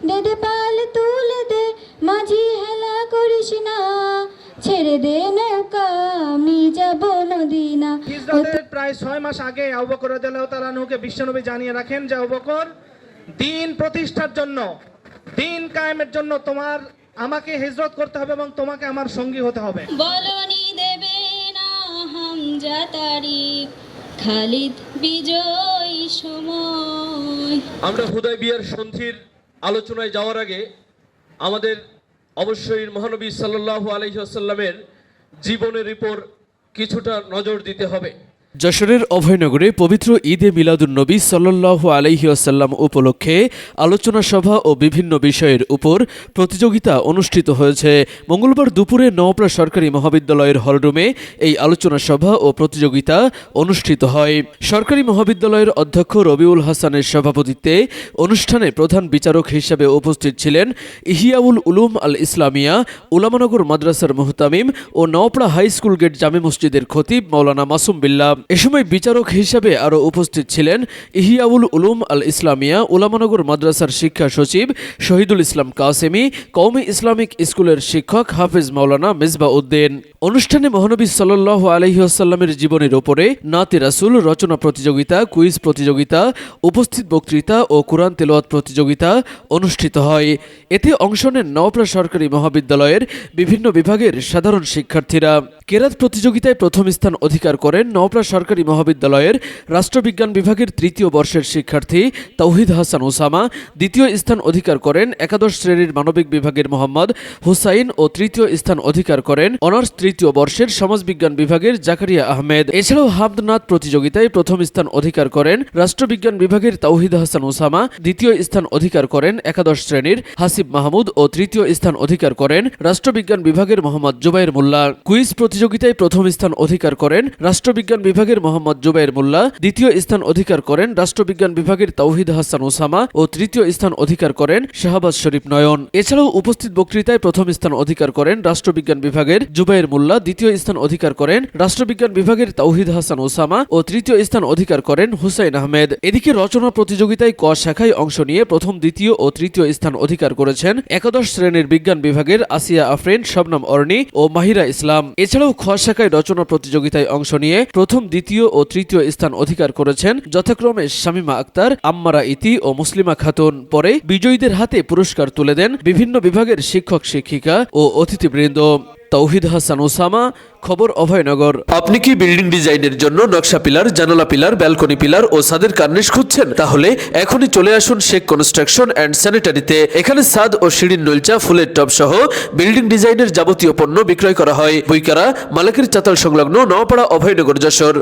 দে পাল তুলে দে, মাঝি হেলা করিস না, ছেড়ে দে নৌকা আমি যাব মদিনা। হিজরতের প্রায় 6 মাস আগে আবু বকর রাদিয়াল্লাহু তাআলা আনহুকে বিশ্বনবী জানিয়ে রাখেন যে আবু বকর, দ্বীন প্রতিষ্ঠার জন্য, দ্বীন কায়েমের জন্য আমাকে হিজরত করতে হবে এবং তোমাকে আমার সঙ্গী হতে হবে। বলনি দেবে না হামজা তারিখ, খালিদ বিজয় সময়। আমরা হুদায়বিয়ার সন্ধির আলোচনায় যাওয়ার আগে আমাদের অবশ্যই মহানবী সাল্লাল্লাহু আলাইহি ওয়াসাল্লামের জীবনের উপর কিছুটা নজর দিতে হবে। যশোরের অভয়নগরে পবিত্র ঈদে মিলাদুন্নবী সাল্লাল্লাহু আলাইহি ওয়াসাল্লাম উপলক্ষে আলোচনা সভা ও বিভিন্ন বিষয়ের উপর প্রতিযোগিতা অনুষ্ঠিত হয়েছে। মঙ্গলবার দুপুরে নওপাড়া সরকারি মহাবিদ্যালয়ের হলরুমে এই আলোচনা সভা ও প্রতিযোগিতা অনুষ্ঠিত হয়। সরকারি মহাবিদ্যালয়ের অধ্যক্ষ রবিউল হাসানের সভাপতিত্বে অনুষ্ঠানে প্রধান বিচারক হিসেবে উপস্থিত ছিলেন ইহিয়াউল উলুম আল ইসলামিয়া উলামানগর মাদ্রাসার মুহতামিম ও নওপাড়া হাই স্কুল গেট জামে মসজিদের খতিব মাওলানা মাসুম বিল্লাহ। এ সময় বিচারক হিসাবে আরও উপস্থিত ছিলেন ইহিয়াউল উলুম আল ইসলামিয়া উলামানগর মাদ্রাসার শিক্ষা সচিব শহীদুল ইসলাম কাসেমি, কওমি ইসলামিক স্কুলের শিক্ষক হাফেজ মাওলানা মেজবাহ উদ্দিন। অনুষ্ঠানে মহানবী সাল্লাল্লাহু আলাইহি ওয়াসাল্লামের জীবনের উপরে নাতে রাসূল রচনা প্রতিযোগিতা, কুইজ প্রতিযোগিতা, উপস্থিত বক্তৃতা ও কুরআন তেলাওয়াত প্রতিযোগিতা অনুষ্ঠিত হয়। এতে অংশ নেন নওপাড়া সরকারি মহাবিদ্যালয়ের বিভিন্ন বিভাগের সাধারণ শিক্ষার্থীরা। কেরাত প্রতিযোগিতায় প্রথম স্থান অধিকার করেন নওপাড়া সরকারি মহাবিদ্যালয়ের রাষ্ট্রবিজ্ঞান বিভাগের তৃতীয় বর্ষের শিক্ষার্থী তাওহিদ হাসান ওসামা, দ্বিতীয় স্থান অধিকার করেন একাদশ শ্রেণীর মানবিক বিভাগের মোহাম্মদ হুসাইন ও তৃতীয় স্থান অধিকার করেন অনার্স তৃতীয় বর্ষের সমাজবিজ্ঞান বিভাগের জাকারিয়া আহমেদ। এছাড়াও হামদনাদ প্রতিযোগিতায় প্রথম স্থান অধিকার করেন রাষ্ট্রবিজ্ঞান বিভাগের তাওহিদ হাসান ওসামা, দ্বিতীয় স্থান অধিকার করেন একাদশ শ্রেণীর হাসিব মাহমুদ ও তৃতীয় স্থান অধিকার করেন রাষ্ট্রবিজ্ঞান বিভাগের মোহাম্মদ জুবাইর মোল্লা। কুইজ প্রতিযোগিতায় প্রথম স্থান অধিকার করেন রাষ্ট্রবিজ্ঞান বিভাগের মোহাম্মদ জুবাইর মোল্লা, দ্বিতীয় স্থান অধিকার করেন রাষ্ট্রবিজ্ঞান বিভাগের তাওহিদ হাসান ওসামা ও তৃতীয় স্থান অধিকার করেন শাহবাজ শরীফ নয়ন। এছাড়াও উপস্থিত বক্তৃতায় প্রথম স্থান অধিকার করেন রাষ্ট্রবিজ্ঞান বিভাগের জুবাইর মোল্লা, দ্বিতীয় স্থান অধিকার করেন রাষ্ট্রবিজ্ঞান বিভাগের তাওহিদ হাসান ওসামা ও তৃতীয় স্থান অধিকার করেন হুসাইন আহমেদ। এদিকে রচনা প্রতিযোগিতায় ক শাখায় অংশ নিয়ে প্রথম, দ্বিতীয় ও তৃতীয় স্থান অধিকার করেছেন একাদশ শ্রেণীর বিজ্ঞান বিভাগের আসিয়া আফরিন, শবনম অর্নি ও মাহিরা ইসলাম। এছাড়াও খ শাখায় রচনা প্রতিযোগিতায় অংশ নিয়ে প্রথম, দ্বিতীয় ও তৃতীয় স্থান অধিকার করেছেন যথাক্রমে শামীমা আক্তার, আম্মারা ইতি ও মুসলিমা খাতুন। পরে বিজয়ীদের হাতে পুরস্কার তুলে দেন বিভিন্ন বিভাগের শিক্ষক শিক্ষিকা ও অতিথিবৃন্দ। তাওহিদ হাসান ওসামা, খবর অভয়নগর। আপনি কি বিল্ডিং ডিজাইনের জন্য নকশা পিলার, জানালা পিলার, ব্যালকনি পিলার ও ছাদের কার্নিশ খুঁজছেন? তাহলে এখনই চলে আসুন শেখ কনস্ট্রাকশন অ্যান্ড স্যানিটারিতে। এখানে ছাদ ও সিঁড়ির নলচা, ফুলের টব সহ বিল্ডিং ডিজাইনের যাবতীয় পণ্য বিক্রয় করা হয়। বইকারা মালিকের চাতাল সংলগ্ন নওপাড়া অভয়নগর, যশোর।